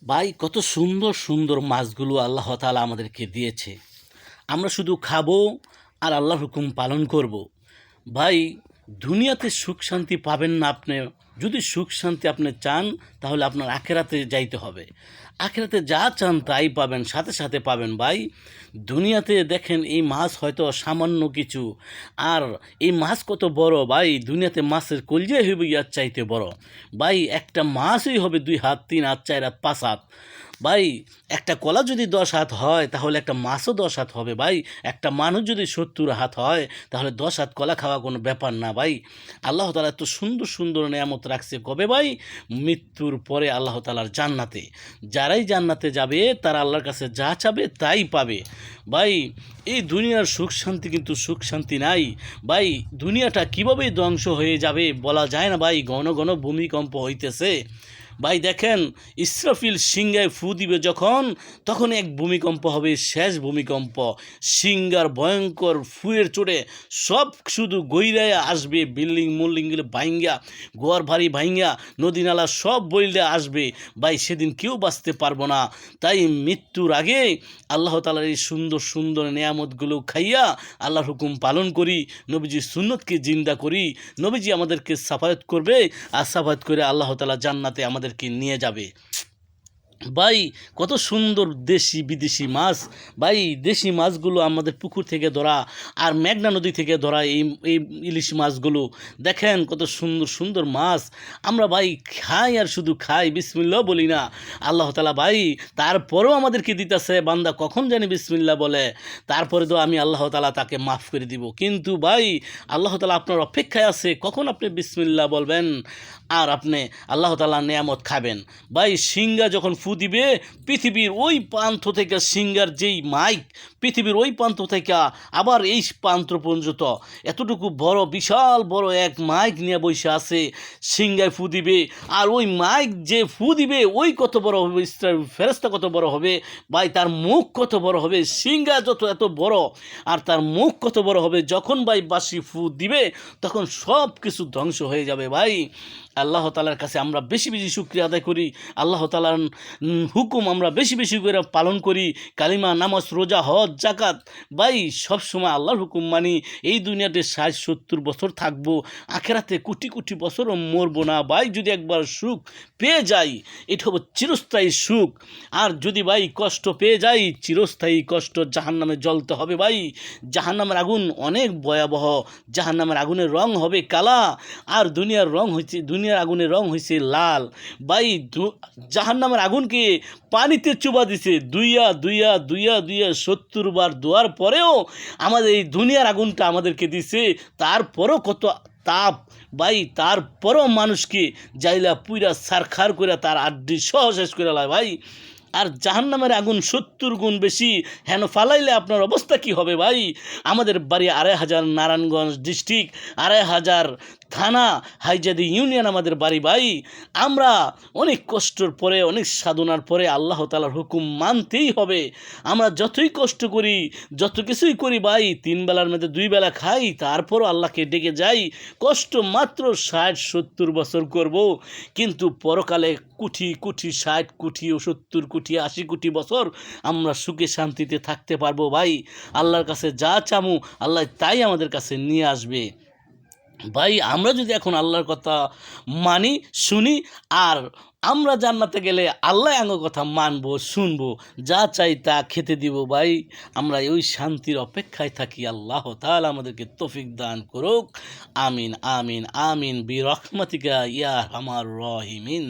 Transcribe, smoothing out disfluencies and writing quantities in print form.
ভাই কত সুন্দর সুন্দর মাছগুলো আল্লাহ তাআলা আমাদেরকে দিয়েছে। আমরা শুধু খাবো আর আল্লাহর হুকুম পালন করব। ভাই দুনিয়াতে সুখ শান্তি পাবেন না আপনি। যদি সুখ শান্তি আপনি চান তাহলে আপনার আখেরাতে যাইতে হবে। আখেরাতে যা চান তাই পাবেন, সাথে সাথে পাবেন ভাই। দুনিয়াতে দেখেন এই মাছ হয়তো সামান্য কিছু, আর এই মাছ কত বড় ভাই। দুনিয়াতে মাছের কলজাই হইবে ইয়ার চাইতে বড় ভাই। একটা মাছই হবে 2 হাত, 3 হাত, 4 হাত, 5 হাত ভাই। একটা কলা যদি 10 হাত হয় তাহলে একটা মাছও 10 হাত হবে ভাই। একটা মানুষ যদি 70 হাত হয় তাহলে 10 হাত কলা খাওয়া কোনো ব্যাপার না ভাই। আল্লাহ তাআলা এত সুন্দর সুন্দর নেয়ামত রাখছে কবে ভাই? মৃত্যুর পরে আল্লাহ তাআলার জান্নাতে। যারাই জান্নাতে যাবে তারা আল্লাহর কাছে যা চাবে তাই পাবে ভাই। এই দুনিয়ার সুখ শান্তি কিন্তু সুখ শান্তি নাই ভাই। দুনিয়াটা কীভাবে ধ্বংস হয়ে যাবে বলা যায় না ভাই। ঘন ঘন ভূমিকম্প হইতেছে ভাই। দেখেন ইসরাফিল সিংহায় ফু দিবে যখন, তখন এক ভূমিকম্প হবে, শেষ ভূমিকম্প। সিংহার ভয়ঙ্কর ফুয়ের চোটে সব শুধু গৈরায় আসবে। বিল্ডিং মুল্ডিংগুলো ভাইঙ্গা, গোয়ার ভারী ভাইঙ্গা, নদী নালা সব বইলে আসবে ভাই। সেদিন কেউ বাঁচতে পারবো না। তাই মৃত্যুর আগে আল্লাহ তাআলার এই সুন্দর সুন্দর নেয়ামতগুলো খাইয়া আল্লাহর হুকুম পালন করি, নবীজির সুন্নতকে জিন্দা করি। নবীজি আমাদেরকে সাফায়াত করবে, আর সাফায়াত করে আল্লাহ তাআলা জান্নাতে আমাদেরকে নিয়ে যাবে ভাই। কত সুন্দর দেশি বিদেশি মাছ ভাই। দেশি মাছগুলো আমাদের পুকুর থেকে ধরা আর মেঘনা নদী থেকে ধরা এই এই ইলিশ মাছগুলো দেখেন কত সুন্দর সুন্দর মাছ। আমরা ভাই খাই আর শুধু খাই, বিসমিল্লাহ বলি না। আল্লাহ তাআলা ভাই তারপরেও আমাদেরকে দিতেছে, বান্দা কখন জানি বিসমিল্লাহ বলে তারপরে তো আমি আল্লাহ তাআলা তাকে মাফ করে দিব। কিন্তু ভাই আল্লাহ তাআলা আপনার অপেক্ষায় আছে কখন আপনি বিসমিল্লাহ বলবেন আর আপনি আল্লাহ তাআলার নেয়ামত খাবেন ভাই। সিংহা যখন ফু দিবে, পৃথিবীর ওই প্রান্ত থেকে সিংহার যেই মাইক, পৃথিবীর ওই প্রান্ত থেকে আবার এই প্রান্ত পর্যন্ত এতটুকু বড় বিশাল বড় এক মাইক নিয়ে বসে আছে। সিংহায় ফু দিবে, আর ওই মাইক যে ফু দিবে ওই কত বড় হবে, ফেরেশতা কত বড় হবে ভাই। তার মুখ কত বড় হবে, সিংহা যত এত বড় আর তার মুখ কত বড় হবে। যখন ভাই বাঁশি ফু দিবে তখন সব কিছু ধ্বংস হয়ে যাবে ভাই। আল্লাহ তাআলার কাছে আমরা বেশি বেশি শুকরিয়া আদায় করি। আল্লাহ তাআলার হুকুম আমরা বেশি বেশি করে পালন করি। কালিমা, নামাজ, রোজা, হজ, জাকাত ভাই সব সময় আল্লাহর হুকুম মানি। এই দুনিয়াতে 60-70 বছর থাকবো, আখেরাতে কোটি কোটি বছরও মরবো না ভাই। যদি একবার সুখ পেয়ে যাই এটা হবে চিরস্থায়ী সুখ, আর যদি ভাই কষ্ট পেয়ে যাই চিরস্থায়ী কষ্ট। জাহান্নামে জ্বলতে হবে ভাই। জাহান্নামের আগুন অনেক ভয়াবহ। জাহান্নামের আগুনের রং হবে কালা, আর দুনিয়ার রং হয়েছে, দুনিয়ার আগুনের রং হয়েছে লাল ভাই। জাহান্নামের আগুনকে পানিতে চুবা দিছে, দুইয়া দুইয়া দুইয়া দুইয়া 70 বার দোয়ার পরেও আমাদের এই দুনিয়ার আগুনটা আমাদেরকে দিছে। তারপরও কত তাপ ভাই। তারপরও মানুষকে জাইলা পুইরা সারখার করে তার আড্ডি সহ শেষ করে লায় ভাই। আর জাহান্নামের আগুন 70 গুণ বেশি। হেন ফালাইলে আপনার অবস্থা কি হবে ভাই? আমাদের বাড়ি 2500, নারায়ণগঞ্জ ডিস্ট্রিক্ট, 2500 থানা, হাইজাদি ইউনিয়ন আমাদের বাড়ি ভাই। আমরা অনেক কষ্টর পরে, অনেক সাধনার পরে আল্লাহ তাআলার হুকুম মানতেই হবে। আমরা যতই কষ্ট করি, যত কিছুই করি ভাই, 3 বেলার মধ্যে 2 বেলা খাই, তারপরও আল্লাহকে ডেকে যাই। কষ্ট মাত্র 60-70 বছর করব, কিন্তু পরকালে কোটি কোটি 60 কোটি ও 70 কোটি 80 কোটি বছর আমরা সুখে শান্তিতে থাকতে পারবো ভাই। আল্লাহর কাছে যা চামু আল্লাহ তাই আমাদের কাছে নিয়ে আসবে ভাই। আমরা যদি এখন আল্লাহর কথা মানি, শুনি, আর আমরা জান্নাতে গেলে আল্লাহ আঙ্গ কথা মানবো, শুনবো, যা চাই তা খেতে দিব ভাই। আমরা ওই শান্তির অপেক্ষায় থাকি। আল্লাহ তাআলা আমাদেরকে তৌফিক দান করুক। আমিন আমিন আমিন বিরহমাতিকা ইয়া আরহামার রাহিমিন।